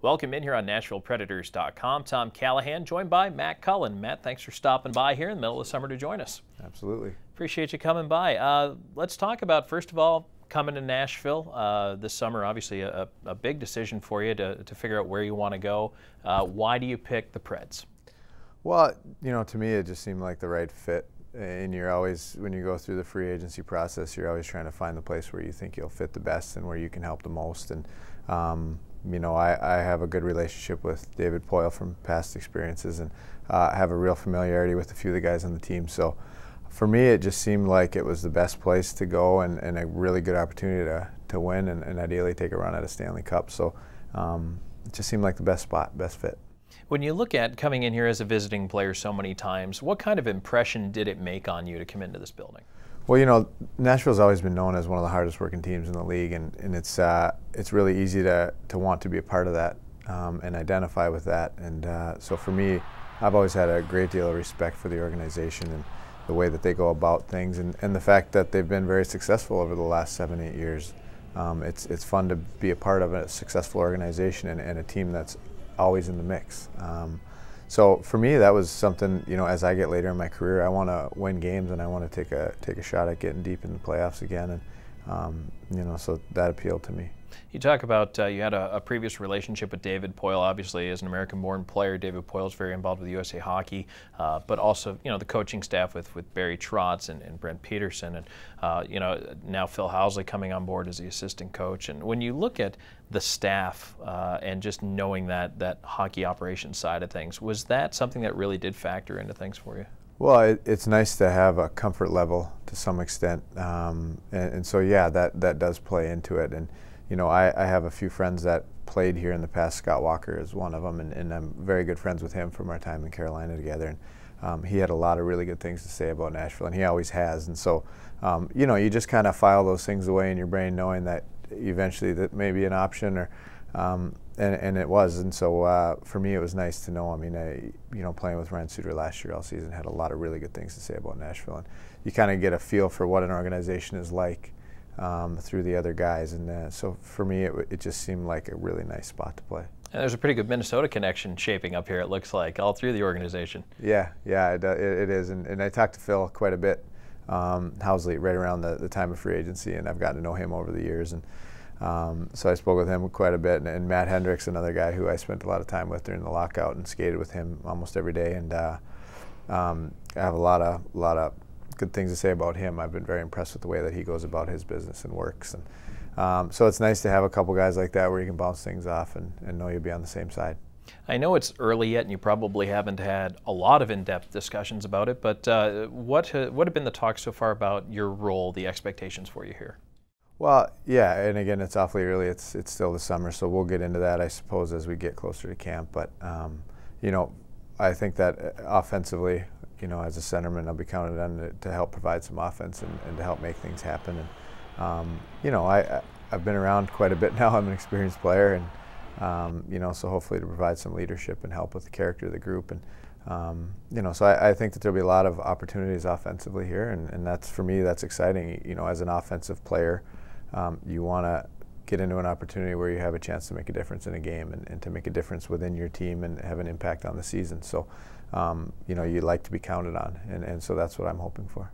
Welcome in here on NashvillePredators.com. Tom Callahan, joined by Matt Cullen. Matt, thanks for stopping by here in the middle of the summer to join us. Absolutely. Appreciate you coming by. Let's talk about, first of all, coming to Nashville this summer. Obviously a big decision for you to figure out where you want to go. Why do you pick the Preds? Well, to me it just seemed like the right fit. And you're always, when you go through the free agency process, you're always trying to find the place where you think you'll fit the best and where you can help the most. And I have a good relationship with David Poile from past experiences, and have a real familiarity with a few of the guys on the team. So for me, it just seemed like it was the best place to go and a really good opportunity to win and ideally take a run at a Stanley Cup. So it just seemed like the best spot, best fit. When you look at coming in here as a visiting player so many times, what kind of impression did it make on you to come into this building? Well, Nashville's always been known as one of the hardest working teams in the league, and it's really easy to want to be a part of that and identify with that. And so for me, I've always had a great deal of respect for the organization and the way that they go about things, and the fact that they've been very successful over the last 7-8 years. It's fun to be a part of a successful organization and a team that's always in the mix. So for me, that was something, as I get later in my career, I want to win games and I want to take a shot at getting deep in the playoffs again. And, so that appealed to me. You talk about you had a previous relationship with David Poile. Obviously, as an American-born player, David Poile is very involved with USA Hockey, but also, the coaching staff with Barry Trotz and Brent Peterson, and now Phil Housley coming on board as the assistant coach. And when you look at the staff and just knowing that hockey operations side of things, was that something that really did factor into things for you? Well, it's nice to have a comfort level to some extent, and so yeah, that does play into it. And I have a few friends that played here in the past. Scott Walker is one of them, and I'm very good friends with him from our time in Carolina together. And he had a lot of really good things to say about Nashville, and he always has. And so, you just kind of file those things away in your brain, knowing that eventually that may be an option, or and it was. And so for me, it was nice to know. I mean, playing with Ryan Suter last year all season, had a lot of really good things to say about Nashville, and you kind of get a feel for what an organization is like through the other guys. And so for me, it just seemed like a really nice spot to play. And there's a pretty good Minnesota connection shaping up here, it looks like, all through the organization. Yeah, it is. And I talked to Phil quite a bit, Housley, right around the time of free agency, and I've gotten to know him over the years. And so I spoke with him quite a bit. And Matt Hendricks, another guy who I spent a lot of time with during the lockout and skated with him almost every day. And I have a lot of good things to say about him. I've been very impressed with the way that he goes about his business and works. And so it's nice to have a couple guys like that where you can bounce things off and know you'll be on the same side. I know it's early yet, and you probably haven't had a lot of in-depth discussions about it, but what have been the talks so far about your role, the expectations for you here? Well, yeah, and again, it's awfully early. It's still the summer, so we'll get into that, I suppose, as we get closer to camp. But I think that offensively, as a centerman, I'll be counted on to help provide some offense and to help make things happen. And I've been around quite a bit now. I'm an experienced player, and so hopefully to provide some leadership and help with the character of the group. And so I think that there'll be a lot of opportunities offensively here, and that's, for me, that's exciting. As an offensive player, you want to get into an opportunity where you have a chance to make a difference in a game and to make a difference within your team and have an impact on the season. So, you'd like to be counted on, and so that's what I'm hoping for.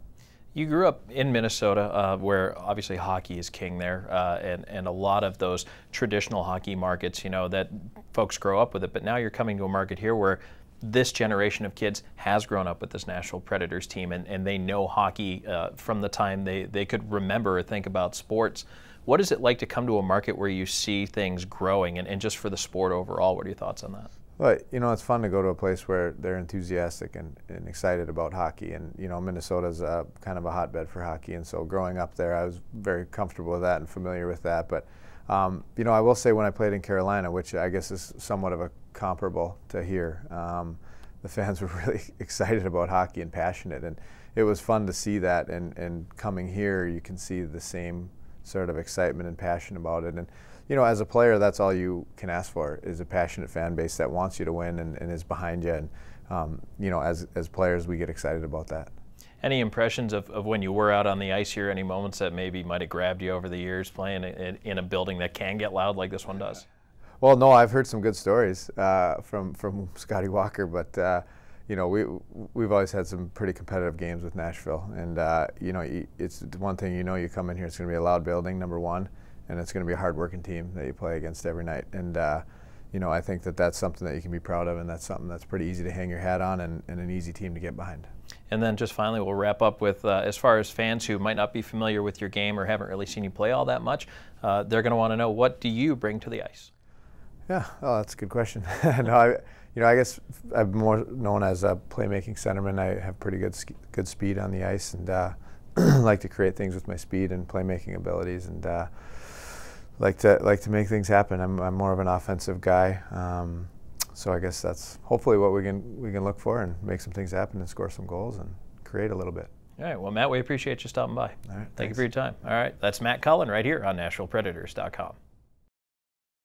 You grew up in Minnesota, where obviously hockey is king there, and a lot of those traditional hockey markets, that folks grow up with it. But now you're coming to a market here where this generation of kids has grown up with this Nashville Predators team, and they know hockey from the time they could remember or think about sports. What is it like to come to a market where you see things growing, and just for the sport overall? What are your thoughts on that? Well, it's fun to go to a place where they're enthusiastic and excited about hockey. And, Minnesota's kind of a hotbed for hockey. And so growing up there, I was very comfortable with that and familiar with that. But, I will say when I played in Carolina, which I guess is somewhat of a comparable to here, the fans were really excited about hockey and passionate. And it was fun to see that. And coming here, you can see the same sort of excitement and passion about it. And as a player, that's all you can ask for, is a passionate fan base that wants you to win and is behind you. And as players, we get excited about that. Any impressions of when you were out on the ice here? Any moments that maybe might have grabbed you over the years playing in a building that can get loud like this one does? Well, no, I've heard some good stories from Scotty Walker, but you know, we've always had some pretty competitive games with Nashville, and you know, it's one thing, you know, you come in here, it's going to be a loud building, number one, and it's going to be a hard-working team that you play against every night, and you know, I think that that's something that you can be proud of, and that's something that's pretty easy to hang your hat on, and an easy team to get behind. And then just finally, we'll wrap up with, as far as fans who might not be familiar with your game or haven't really seen you play all that much, they're going to want to know, what do you bring to the ice? Yeah, oh, that's a good question. No, you know, I guess I'm more known as a playmaking centerman. I have pretty good speed on the ice, and like to create things with my speed and playmaking abilities, and like to make things happen. I'm more of an offensive guy, so I guess that's hopefully what we can look for, and make some things happen and score some goals and create a little bit. All right. Well, Matt, we appreciate you stopping by. All right. Thank you for your time. All right. That's Matt Cullen right here on NashvillePredators.com.